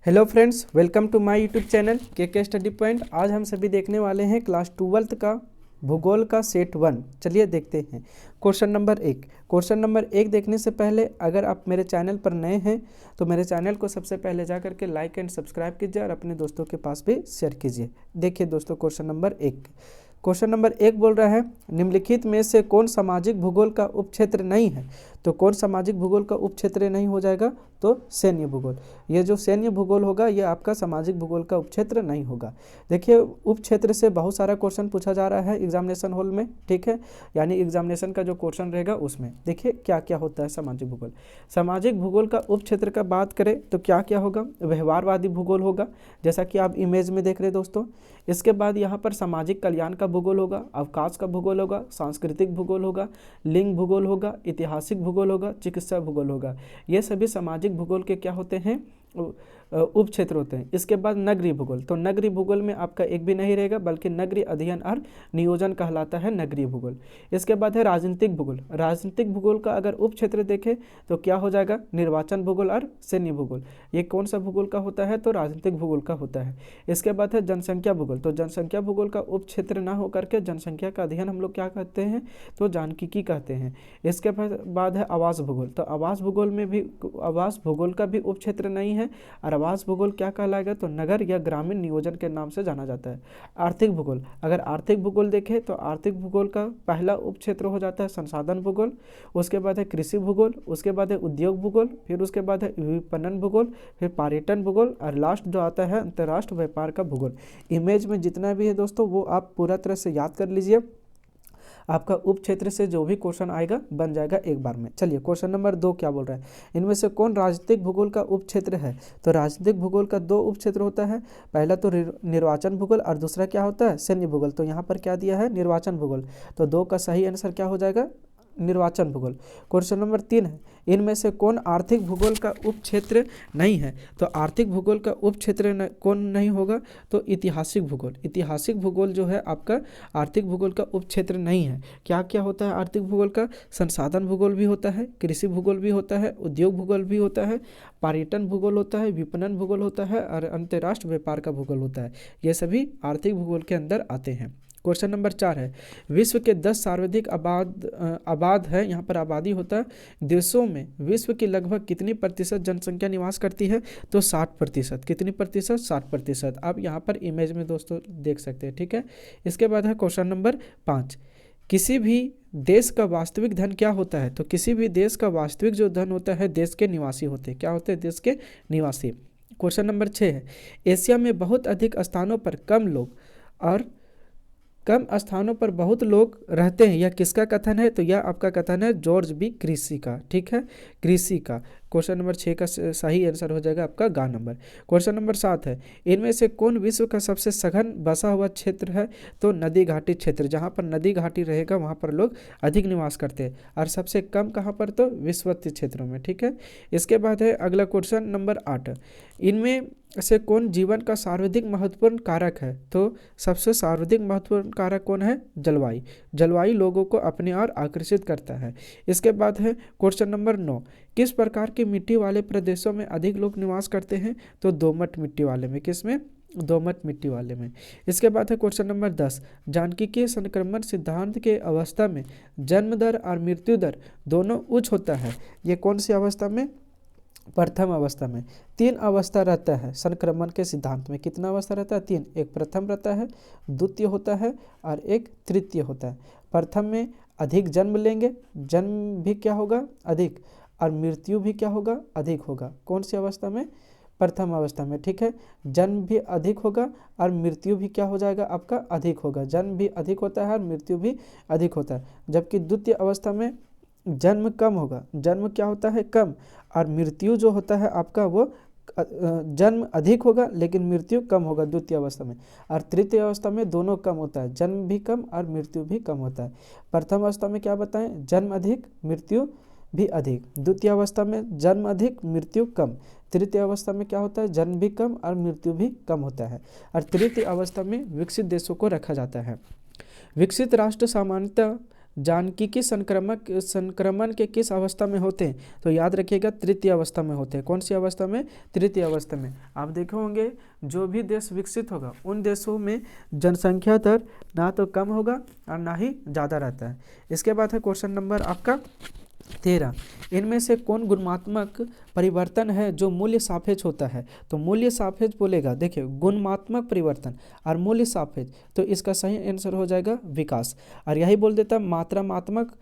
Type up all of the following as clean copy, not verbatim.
Hello friends, welcome to my YouTube channel के study point. आज हम सभी देखने वाले हैं क्लास 12th का भूगोल का सेट 1। चलिए देखते हैं क्वेश्चन नंबर 1। क्वेश्चन नंबर 1 देखने से पहले अगर आप मेरे चैनल पर नए हैं तो मेरे चैनल को सबसे पहले जा करके लाइक एंड सब्सक्राइब कीजिए और अपने दोस्तों के पास भी शेयर कीजिए। देखिए दोस्तों, क्वेश्चन नंबर 1। क्वेश्चन नंबर 1 बोल रहा है, निम्नलिखित में से कौन सामाजिक भूगोल का उपक्षेत्र नहीं है। तो कौन सामाजिक भूगोल का उपक्षेत्र नहीं हो जाएगा, तो सैन्य भूगोल। ये जो सैन्य भूगोल होगा ये आपका सामाजिक भूगोल का उपक्षेत्र नहीं होगा। देखिए, उपक्षेत्र से बहुत सारा क्वेश्चन पूछा जा रहा है एग्जामिनेशन हॉल में, ठीक है, यानी एग्जामिनेशन का जो क्वेश्चन रहेगा उसमें। देखिए क्या क्या होता है सामाजिक भूगोल। सामाजिक भूगोल का उपक्षेत्र का बात करें तो क्या क्या होगा, व्यवहारवादी भूगोल होगा, जैसा कि आप इमेज में देख रहे हैं दोस्तों। इसके बाद यहाँ पर सामाजिक कल्याण का भूगोल होगा, अवकाश का भूगोल होगा, सांस्कृतिक भूगोल होगा, लिंग भूगोल होगा, ऐतिहासिक भूगोल होगा, चिकित्सा भूगोल होगा। ये सभी सामाजिक भूगोल के क्या होते हैं, उपक्षेत्र होते हैं। इसके बाद नगरीय भूगोल, तो नगरीय भूगोल में आपका एक भी नहीं रहेगा, बल्कि नगरीय अध्ययन और नियोजन कहलाता है नगरीय भूगोल। इसके बाद है राजनीतिक भूगोल। राजनीतिक भूगोल का अगर उपक्षेत्र देखें तो क्या हो जाएगा, निर्वाचन भूगोल और सैन्य भूगोल। ये कौन सा भूगोल का होता है, तो राजनीतिक भूगोल का होता है। इसके बाद है जनसंख्या भूगोल। तो जनसंख्या भूगोल का उपक्षेत्र ना होकर के जनसंख्या का अध्ययन हम लोग क्या कहते हैं, तो जानकीकी कहते हैं। इसके बाद है आवास भूगोल। तो आवास भूगोल में भी, आवास भूगोल का भी उपक्षेत्र नहीं है। और आवास भूगोल क्या कहलाएगा, तो नगर या ग्रामीण नियोजन के नाम से जाना जाता है। आर्थिक भूगोल, अगर आर्थिक भूगोल देखें तो आर्थिक भूगोल का पहला उपक्षेत्र हो जाता है संसाधन भूगोल। उसके बाद है कृषि भूगोल, उसके बाद है उद्योग भूगोल, फिर उसके बाद है विपणन भूगोल, फिर पर्यटन भूगोल, और लास्ट जो आता है अंतर्राष्ट्रीय व्यापार का भूगोल। इमेज में जितना भी है दोस्तों वो आप पूरा तरह से याद कर लीजिए। आपका उपक्षेत्र से जो भी क्वेश्चन आएगा बन जाएगा एक बार में। चलिए क्वेश्चन नंबर 2 क्या बोल रहा है, इनमें से कौन राजनीतिक भूगोल का उपक्षेत्र है। तो राजनीतिक भूगोल का 2 उपक्षेत्र होता है, पहला तो निर्वाचन भूगोल और दूसरा क्या होता है, सैन्य भूगोल। तो यहाँ पर क्या दिया है, निर्वाचन भूगोल। तो 2 का सही आंसर क्या हो जाएगा, निर्वाचन भूगोल। क्वेश्चन नंबर 3 है, इनमें से कौन आर्थिक भूगोल का उपक्षेत्र नहीं है। तो आर्थिक भूगोल का उपक्षेत्र कौन नहीं होगा, तो ऐतिहासिक भूगोल। ऐतिहासिक भूगोल जो है आपका आर्थिक भूगोल का उपक्षेत्र नहीं है। क्या क्या होता है आर्थिक भूगोल का, संसाधन भूगोल भी होता है, कृषि भूगोल भी होता है, उद्योग भूगोल भी होता है, पर्यटन भूगोल होता है, विपणन भूगोल होता है, और अंतर्राष्ट्रीय व्यापार का भूगोल होता है। ये सभी आर्थिक भूगोल के अंदर आते हैं। क्वेश्चन नंबर 4 है, विश्व के 10 सर्वाधिक आबाद है, यहाँ पर आबादी होता है, देशों में विश्व की लगभग कितनी प्रतिशत जनसंख्या निवास करती है, तो 60%। कितनी प्रतिशत, 60%। आप यहाँ पर इमेज में दोस्तों देख सकते हैं, ठीक है। इसके बाद है क्वेश्चन नंबर 5, किसी भी देश का वास्तविक धन क्या होता है। तो किसी भी देश का वास्तविक जो धन होता है देश के निवासी होते हैं। क्या होते हैं, देश के निवासी। क्वेश्चन नंबर 6 है, एशिया में बहुत अधिक स्थानों पर कम लोग और कम स्थानों पर बहुत लोग रहते हैं, यह किसका कथन है, तो यह आपका कथन है जॉर्ज बी क्रीसी का, ठीक है, क्रीसी का। क्वेश्चन नंबर 6 का सही आंसर हो जाएगा आपका ग नंबर। क्वेश्चन नंबर 7 है, इनमें से कौन विश्व का सबसे सघन बसा हुआ क्षेत्र है, तो नदी घाटी क्षेत्र। जहाँ पर नदी घाटी रहेगा वहाँ पर लोग अधिक निवास करते हैं, और सबसे कम कहाँ पर, तो विषुवतीय क्षेत्रों में, ठीक है। इसके बाद है अगला क्वेश्चन नंबर 8, इनमें से कौन जीवन का सर्वाधिक महत्वपूर्ण कारक है। तो सबसे सर्वाधिक महत्वपूर्ण कारक कौन है, जलवायु। जलवायु लोगों को अपनी ओर आकर्षित करता है। इसके बाद है क्वेश्चन नंबर 9, किस प्रकार की मिट्टी वाले प्रदेशों में अधिक लोग निवास करते हैं, तो दोमट मिट्टी वाले में। किसमें, दोमट मिट्टी वाले में। इसके बाद है क्वेश्चन नंबर 10, सांख्यिकीय संक्रमण सिद्धांत के अवस्था में जन्म दर और मृत्यु दर दोनों उच्च होता है। ये कौन सी अवस्था में, प्रथम अवस्था में। 3 अवस्था रहता है संक्रमण के सिद्धांत में। कितना अवस्था रहता है, 3। एक प्रथम रहता है, द्वितीय होता है, और एक तृतीय होता है। प्रथम में अधिक जन्म लेंगे, जन्म भी क्या होगा, अधिक, और मृत्यु भी क्या होगा, अधिक होगा। कौन सी अवस्था में, प्रथम अवस्था में, ठीक है। जन्म भी अधिक होगा और मृत्यु भी क्या हो जाएगा आपका, अधिक होगा। जन्म भी अधिक होता है और मृत्यु भी अधिक होता है। जबकि द्वितीय अवस्था में जन्म कम होगा, जन्म क्या होता है, कम, और मृत्यु जो होता है आपका वो जन्म अधिक होगा लेकिन मृत्यु कम होगा द्वितीय अवस्था में। और तृतीय अवस्था में दोनों कम होता है, जन्म भी कम और मृत्यु भी कम होता है। प्रथम अवस्था में क्या बताएं, जन्म अधिक मृत्यु भी अधिक। द्वितीय अवस्था में जन्म अधिक मृत्यु कम। तृतीय अवस्था में क्या होता है, जन्म भी कम और मृत्यु भी कम होता है। और तृतीय अवस्था में विकसित देशों को रखा जाता है। विकसित राष्ट्र सामान्यतः जानकीय संक्रमण के किस अवस्था में होते हैं? तो याद रखिएगा तृतीय अवस्था में होते हैं। कौन सी अवस्था में? तृतीय अवस्था में। आप देखे होंगे जो भी देश विकसित होगा उन देशों में जनसंख्या दर ना तो कम होगा और ना ही ज़्यादा रहता है। इसके बाद है क्वेश्चन नंबर आपका 13, इनमें से कौन गुणात्मक परिवर्तन है जो मूल्य सापेक्ष होता है? तो मूल्य सापेक्ष बोलेगा, देखिए गुणात्मक परिवर्तन और मूल्य सापेक्ष, तो इसका सही आंसर हो जाएगा विकास। और यही बोल देता मात्रात्मक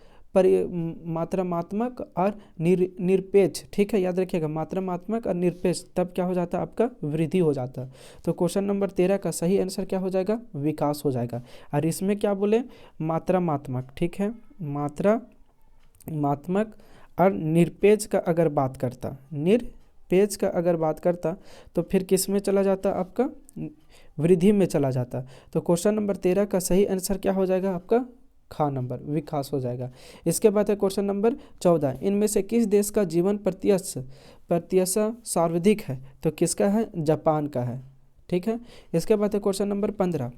और निरपेक्ष, ठीक है, याद रखिएगा मात्रात्मक और निरपेक्ष, तब क्या हो जाता है आपका? वृद्धि हो जाता है। तो क्वेश्चन नंबर 13 का सही आंसर क्या हो जाएगा? विकास हो जाएगा। और इसमें क्या बोले? मात्रात्मक, ठीक है, मात्रात्मक और निरपेक्ष का अगर बात करता तो फिर किस में चला जाता? आपका वृद्धि में चला जाता। तो क्वेश्चन नंबर 13 का सही आंसर क्या हो जाएगा आपका? खा नंबर, विकास हो जाएगा। इसके बाद है क्वेश्चन नंबर 14, इनमें से किस देश का जीवन प्रत्याशा सर्वाधिक है? तो किसका है? जापान का है, ठीक है। इसके बाद है क्वेश्चन नंबर 15,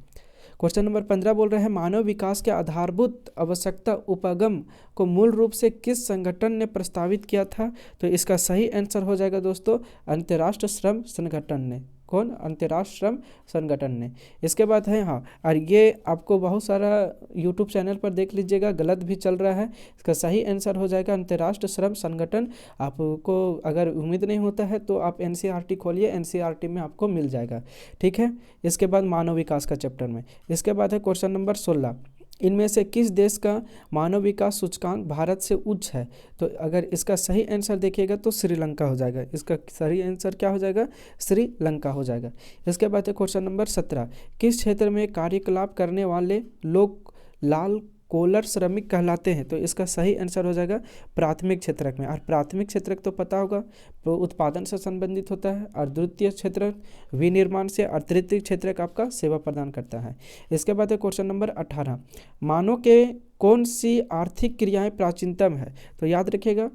बोल रहे हैं मानव विकास के आधारभूत आवश्यकता उपागम को मूल रूप से किस संगठन ने प्रस्तावित किया था? तो इसका सही आंसर हो जाएगा दोस्तों अंतर्राष्ट्रीय श्रम संगठन ने। कौन? अंतर्राष्ट्रीय श्रम संगठन ने। इसके बाद है हाँ, और ये आपको बहुत सारा यूट्यूब चैनल पर देख लीजिएगा गलत भी चल रहा है। इसका सही आंसर हो जाएगा अंतर्राष्ट्रीय श्रम संगठन। आपको अगर उम्मीद नहीं होता है तो आप एनसीईआरटी खोलिए, एनसीईआरटी में आपको मिल जाएगा, ठीक है। इसके बाद मानव विकास का चैप्टर में। इसके बाद है क्वेश्चन नंबर 16, इनमें से किस देश का मानव विकास सूचकांक भारत से उच्च है? तो अगर इसका सही आंसर देखिएगा तो श्रीलंका हो जाएगा। इसका सही आंसर क्या हो जाएगा? श्रीलंका हो जाएगा। इसके बाद है क्वेश्चन नंबर 17, किस क्षेत्र में कार्यकलाप करने वाले लोग लाल कॉलर श्रमिक कहलाते हैं? तो इसका सही आंसर हो जाएगा प्राथमिक क्षेत्रक में। और प्राथमिक क्षेत्रक तो पता होगा तो उत्पादन से संबंधित होता है, और द्वितीय क्षेत्रक विनिर्माण से, और तृतीय क्षेत्रक आपका सेवा प्रदान करता है। इसके बाद है क्वेश्चन नंबर 18, मानव के कौन सी आर्थिक क्रियाएं प्राचीनतम है? तो याद रखिएगा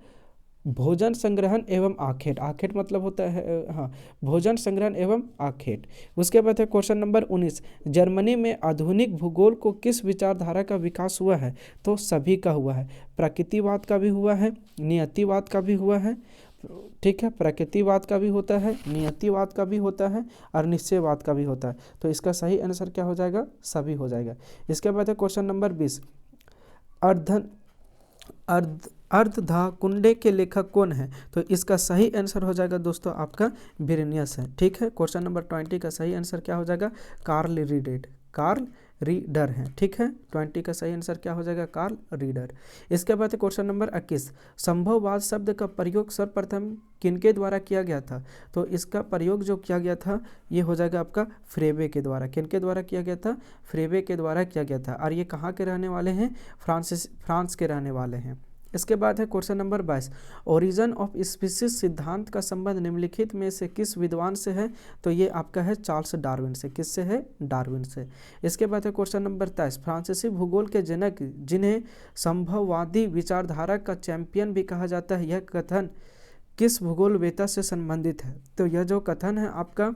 भोजन संग्रहण एवं आखेट। आखेट मतलब होता है हाँ, भोजन संग्रहण एवं आखेट। उसके बाद है क्वेश्चन नंबर 19, जर्मनी में आधुनिक भूगोल को किस विचारधारा का विकास हुआ है? तो सभी का हुआ है, प्रकृतिवाद का भी हुआ है, नियतिवाद का भी हुआ है, ठीक है, प्रकृतिवाद का भी होता है, नियतिवाद का भी होता है, और निश्चयवाद का भी होता है। तो इसका सही आंसर क्या हो जाएगा? सभी हो जाएगा। इसके बाद है क्वेश्चन नंबर 20, अर्धधातुकुंडे के लेखक कौन है? तो इसका सही आंसर हो जाएगा दोस्तों आपका बेरेनियस है, ठीक है। क्वेश्चन नंबर 20 का सही आंसर क्या हो जाएगा? कार्ल रीडर है, ठीक है। 20 का सही आंसर क्या हो जाएगा? Karl Reader. इसके बाद क्वेश्चन नंबर 21, संभववाद शब्द का प्रयोग सर्वप्रथम किनके द्वारा किया गया था? तो इसका प्रयोग जो किया गया था ये हो जाएगा आपका फ्रेबे के द्वारा। किनके द्वारा किया गया था? फ्रेबे के द्वारा किया गया था। और ये कहाँ के रहने वाले हैं? फ्रांस के रहने वाले हैं। इसके बाद है question number 22, origin of species सिद्धांत का संबंध निम्नलिखित में से किस विद्वान से है? तो ये आपका है चार्ल्स डार्विन से। किससे है? डार्विन से। इसके बाद है क्वेश्चन नंबर 23, फ्रांसीसी भूगोल के जनक जिन्हें संभववादी विचारधारा का चैंपियन भी कहा जाता है, यह कथन किस भूगोलवेत्ता से संबंधित है? तो यह जो कथन है आपका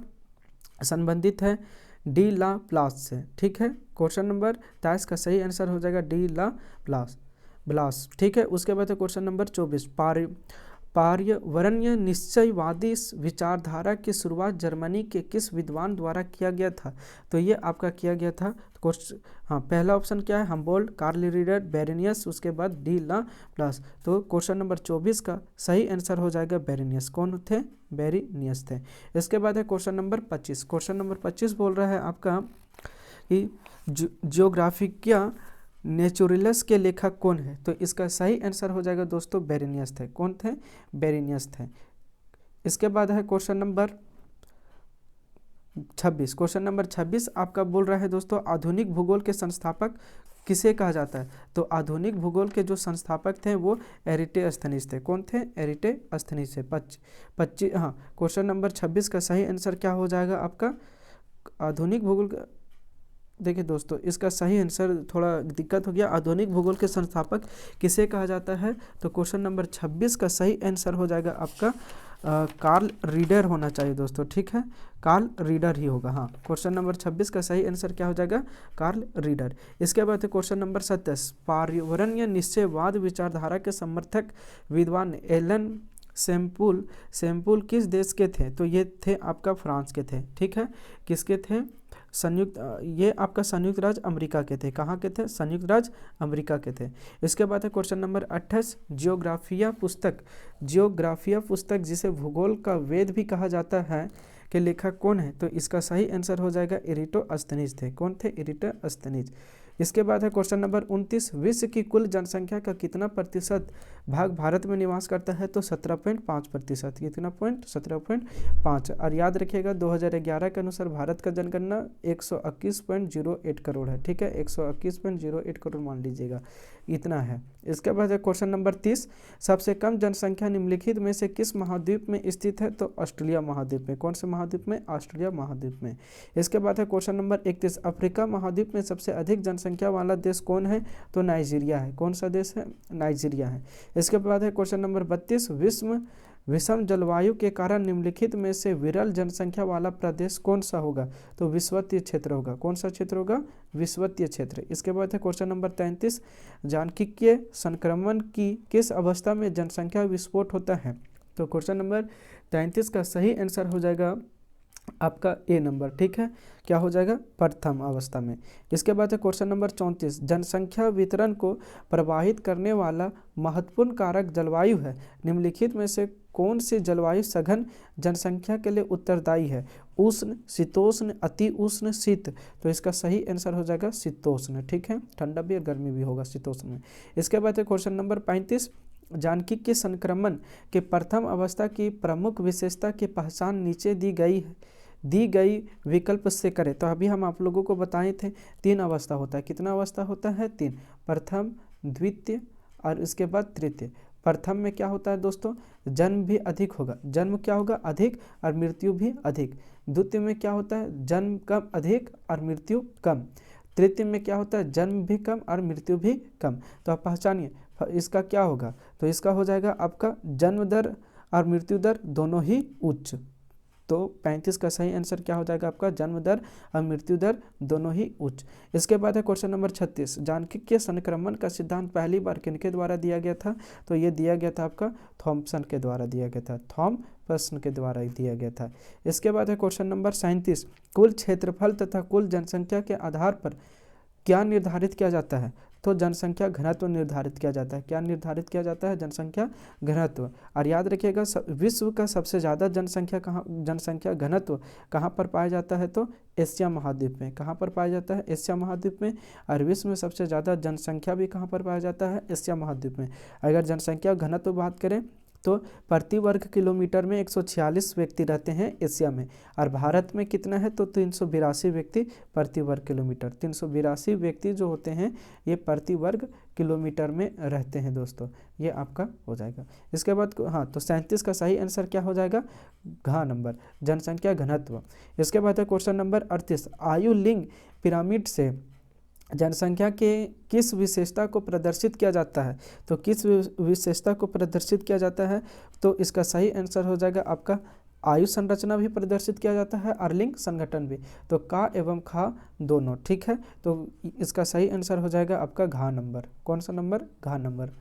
संबंधित है डी ला प्लास से, ठीक है। क्वेश्चन नंबर 23 का सही आंसर हो जाएगा डी ला ब्लास, ठीक है। उसके बाद है क्वेश्चन नंबर 24, पर्यावरणीय निश्चयवादी विचारधारा की शुरुआत जर्मनी के किस विद्वान द्वारा किया गया था? तो ये आपका किया गया था हाँ, पहला ऑप्शन क्या है? हम्बोल्ट, कार्ल रीडर, बेरेनियस, उसके बाद डी ला प्लास। तो क्वेश्चन नंबर 24 का सही आंसर हो जाएगा बेरेनियस। कौन थे? बेरेनियस थे। इसके बाद है क्वेश्चन नंबर 25। क्वेश्चन नंबर 25 बोल रहा है आपका कि जियोग्राफिया नेचुरलिस के लेखक कौन है? तो इसका सही आंसर हो जाएगा दोस्तों बेरेनियस थे। कौन थे? बेरेनियस थे। इसके बाद है क्वेश्चन नंबर 26। क्वेश्चन नंबर 26 आपका बोल रहा है दोस्तों आधुनिक भूगोल के संस्थापक किसे कहा जाता है? तो आधुनिक भूगोल के जो संस्थापक थे वो एरिस्टोथेनिस थे। कौन थे? एरिस्टोथेनिस थे। 25 हाँ, क्वेश्चन नंबर 26 का सही आंसर क्या हो जाएगा आपका? आधुनिक भूगोल देखिए दोस्तों, इसका सही आंसर थोड़ा दिक्कत हो गया। आधुनिक भूगोल के संस्थापक किसे कहा जाता है? तो क्वेश्चन नंबर 26 का सही आंसर हो जाएगा आपका कार्ल रीडर होना चाहिए दोस्तों, ठीक है, कार्ल रीडर ही होगा। हाँ, क्वेश्चन नंबर 26 का सही आंसर क्या हो जाएगा? Karl Reader. इसके बाद है क्वेश्चन नंबर 27, पर्यावरणीय निश्चयवाद विचारधारा के समर्थक विद्वान एलन सेम्पुल किस देश के थे? तो ये थे आपका फ्रांस के थे, ठीक है। किसके थे? ये आपका संयुक्त राज्य अमेरिका के थे। कहाँ के थे? संयुक्त राज्य अमेरिका के थे। इसके बाद है क्वेश्चन नंबर 28, जियोग्राफिया पुस्तक जिसे भूगोल का वेद भी कहा जाता है के लेखक कौन है? तो इसका सही आंसर हो जाएगा इरिटोस्थेनीज थे। कौन थे? इरिटोस्थेनीज। इसके बाद है क्वेश्चन नंबर 29, विश्व की कुल जनसंख्या का कितना प्रतिशत भाग भारत में निवास करता है? तो 17.5%। कितना पॉइंट? 17.5। और याद रखिएगा 2011 के अनुसार भारत का जनगणना 121.08 करोड़ है, ठीक है, 121.08 करोड़ मान लीजिएगा, इतना है। इसके बाद है क्वेश्चन नंबर 30, सबसे कम जनसंख्या निम्नलिखित में से किस महाद्वीप में स्थित है? तो ऑस्ट्रेलिया महाद्वीप में। कौन से महाद्वीप में? ऑस्ट्रेलिया महाद्वीप में। इसके बाद है क्वेश्चन नंबर 31, अफ्रीका महाद्वीप में सबसे अधिक जनसंख्या वाला देश कौन है? तो नाइजीरिया है। कौन सा देश है? नाइजीरिया है। इसके बाद है क्वेश्चन नंबर 32, विषम जलवायु के कारण निम्नलिखित में से विरल जनसंख्या वाला प्रदेश कौन सा होगा? तो विषुवतीय क्षेत्र होगा। कौन सा क्षेत्र होगा? विषुवतीय क्षेत्र। इसके बाद है क्वेश्चन नंबर 33, सांख्यिकीय संक्रमण की किस अवस्था में जनसंख्या विस्फोट होता है? तो क्वेश्चन नंबर 33 का सही आंसर हो जाएगा आपका ए नंबर, ठीक है, क्या हो जाएगा? प्रथम अवस्था में। इसके बाद है क्वेश्चन नंबर 34, जनसंख्या वितरण को प्रभावित करने वाला महत्वपूर्ण कारक जलवायु है। निम्नलिखित में से कौन सी जलवायु सघन जनसंख्या के लिए उत्तरदायी है? उष्ण, शीतोष्ण, अति उष्ण, शीत। तो इसका सही आंसर हो जाएगा शीतोष्ण, ठीक है, ठंडा भी और गर्मी भी होगा शीतोष्ण में। इसके बाद है क्वेश्चन नंबर 35, सांख्यिकीय संक्रमण के प्रथम अवस्था की प्रमुख विशेषता की पहचान नीचे दी गई विकल्प से करें। तो अभी हम आप लोगों को बताए थे 3 अवस्था होता है। कितना अवस्था होता है? 3, प्रथम, द्वितीय और इसके बाद तृतीय। प्रथम में क्या होता है दोस्तों? जन्म भी अधिक होगा। जन्म क्या होगा? अधिक, और मृत्यु भी अधिक। द्वितीय में क्या होता है? जन्म कम अधिक और मृत्यु कम। तृतीय में क्या होता है? जन्म भी कम और मृत्यु भी कम। तो आप पहचानिए इसका क्या होगा? तो इसका हो जाएगा आपका जन्म दर और मृत्यु दर दोनों ही उच्च। तो 35 का सही आंसर क्या हो जाएगा आपका? जन्म दर और मृत्यु दर दोनों ही उच्च। इसके बाद है क्वेश्चन नंबर 36, सांख्यिकीय संक्रमण का सिद्धांत पहली बार किनके द्वारा दिया गया था? तो ये दिया गया था आपका थॉम्पसन के द्वारा दिया गया था, थॉम्पसन के द्वारा दिया गया था। इसके बाद है क्वेश्चन नंबर 37, कुल क्षेत्रफल तथा कुल जनसंख्या के आधार पर क्या निर्धारित किया जाता है? तो जनसंख्या घनत्व निर्धारित किया जाता है। क्या निर्धारित किया जाता है? जनसंख्या घनत्व। और याद रखिएगा विश्व का सबसे ज़्यादा जनसंख्या घनत्व कहाँ पर पाया जाता है? तो एशिया महाद्वीप में। कहाँ पर पाया जाता है? एशिया महाद्वीप में। और विश्व में सबसे ज़्यादा जनसंख्या भी कहाँ पर पाया जाता है? एशिया महाद्वीप में। अगर जनसंख्या घनत्व बात करें तो प्रति वर्ग किलोमीटर में 146 व्यक्ति रहते हैं एशिया में, और भारत में कितना है? तो 382 व्यक्ति प्रति वर्ग किलोमीटर। 382 व्यक्ति जो होते हैं ये प्रति वर्ग किलोमीटर में रहते हैं दोस्तों, ये आपका हो जाएगा। इसके बाद हाँ, तो 37 का सही आंसर क्या हो जाएगा? घ नंबर, जनसंख्या घनत्व। इसके बाद है क्वेश्चन नंबर 38, आयु लिंग पिरामिड से जनसंख्या के किस विशेषता को प्रदर्शित किया जाता है? तो किस विशेषता को प्रदर्शित किया जाता है? तो इसका सही आंसर हो जाएगा आपका आयु संरचना भी प्रदर्शित किया जाता है और लिंग संगठन भी। तो का एवं खा दोनों, ठीक है। तो इसका सही आंसर हो जाएगा आपका घ नंबर। कौन सा नंबर? घ नंबर।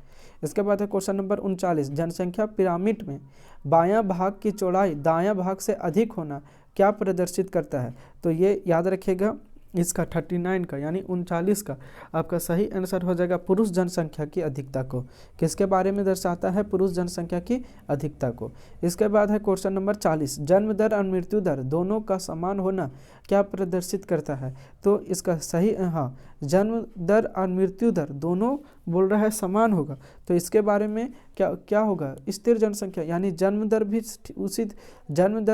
इसके बाद है क्वेश्चन नंबर 39, जनसंख्या पिरामिड में बायां भाग की चौड़ाई दायां भाग से अधिक होना क्या प्रदर्शित करता है? तो ये याद रखिएगा, इसका 39 का यानी 39 का आपका सही आंसर हो जाएगा पुरुष जनसंख्या की अधिकता को। किसके बारे में दर्शाता है? पुरुष जनसंख्या की अधिकता को। इसके बाद है क्वेश्चन नंबर 40, जन्म दर और मृत्यु दर दोनों का समान होना क्या प्रदर्शित करता है? तो इसका सही हाँ, जन्म दर और मृत्यु दर दोनों बोल रहा है समान होगा। तो इसके बारे में क्या होगा? स्थिर जनसंख्या, यानी जन्म दर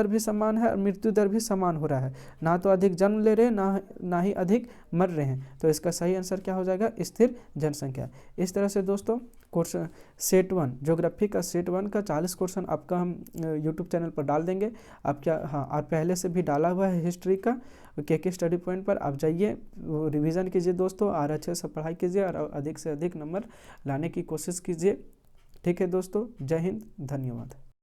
भी समान है और मृत्यु दर भी समान हो रहा है। ना तो अधिक जन्म ले रहे ना ना ही अधिक मर रहे हैं। तो इसका सही आंसर क्या हो जाएगा, स्थिर जनसंख्या। इस तरह से दोस्तों क्वेश्चन सेट 1 ज्योग्राफी का सेट 1 का 40 क्वेश्चन आपका हम यूट्यूब चैनल पर डाल देंगे। आप क्या, हाँ, आप पहले से भी डाला हुआ है हिस्ट्री का के स्टडी पॉइंट पर, आप जाइए रिवीजन कीजिए दोस्तों, और अच्छे से पढ़ाई कीजिए और अधिक से अधिक नंबर लाने की कोशिश कीजिए। ठीक है दोस्तों, जय हिंद, धन्यवाद।